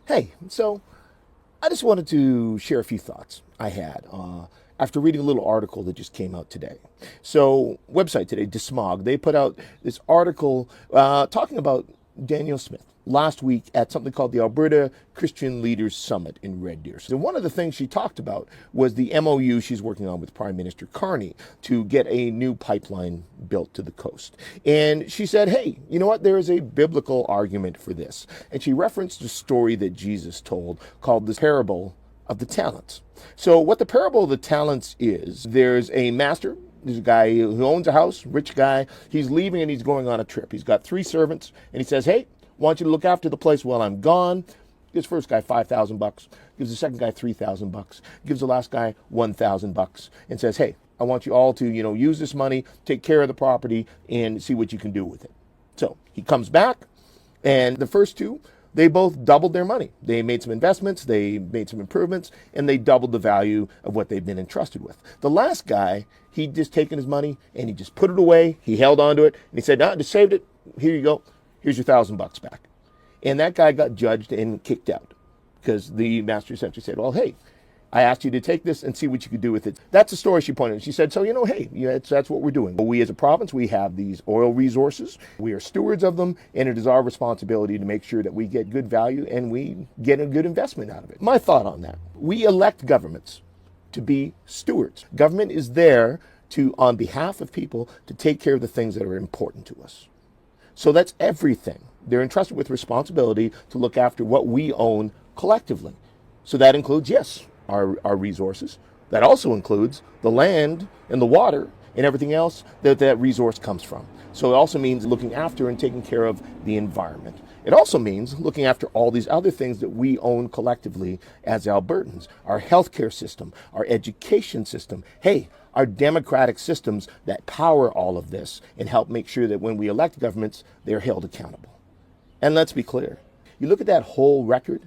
Hey, so I just wanted to share a few thoughts I had after reading a little article that just came out today. So, website today, Dismog, they put out this article talking about Danielle Smith last week at something called the Alberta Christian Leaders Summit in Red Deer. So one of the things she talked about was the MOU she's working on with Prime Minister Carney to get a new pipeline built to the coast. And she said, hey, you know what? There is a biblical argument for this. And she referenced a story that Jesus told called the parable of the talents. So what the parable of the talents is, there's a master. There's a guy who owns a house, rich guy. He's leaving and he's going on a trip. He's got 3 servants and he says, hey, I want you to look after the place while I'm gone. Gives first guy $5,000, gives the second guy $3,000, gives the last guy $1,000, and says, "Hey, I want you all to, use this money, take care of the property, and see what you can do with it." So he comes back, and the first two, they both doubled their money. They made some investments, they made some improvements, and they doubled the value of what they've been entrusted with. The last guy, he'd just taken his money and he just put it away. He held on to it, and he said, "No, I just saved it. Here you go. Here's your $1,000 back." And that guy got judged and kicked out because the master essentially said, well, hey, I asked you to take this and see what you could do with it. That's the story she pointed out. She said, so, hey, that's what we're doing. We as a province, we have these oil resources. We are stewards of them, and it is our responsibility to make sure that we get good value and we get a good investment out of it. My thought on that, we elect governments to be stewards. Government is there to, on behalf of people, to take care of the things that are important to us. So that's everything. They're entrusted with responsibility to look after what we own collectively. So that includes, yes, our resources. That also includes the land and the water and everything else that resource comes from. So it also means looking after and taking care of the environment. It also means looking after all these other things that we own collectively as Albertans. Our healthcare system, our education system, hey, our democratic systems that power all of this and help make sure that when we elect governments, they're held accountable. And let's be clear, you look at that whole record,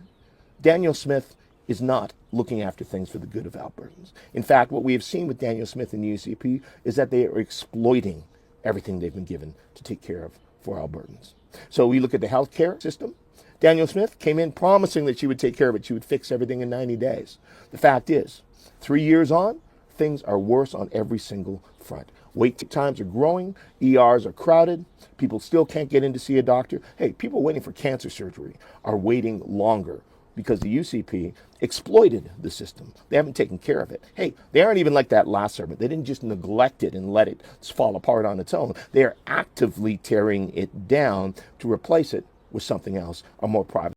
Danielle Smith is not looking after things for the good of Albertans. In fact, what we have seen with Danielle Smith and the UCP is that they are exploiting everything they've been given to take care of for Albertans. So we look at the healthcare system. Danielle Smith came in promising that she would take care of it. She would fix everything in 90 days. The fact is, 3 years on, things are worse on every single front. Wait times are growing, ERs are crowded, people still can't get in to see a doctor. Hey, people waiting for cancer surgery are waiting longer because the UCP exploited the system. They haven't taken care of it. Hey, they aren't even like that last servant. They didn't just neglect it and let it fall apart on its own. They are actively tearing it down to replace it with something else, a more private.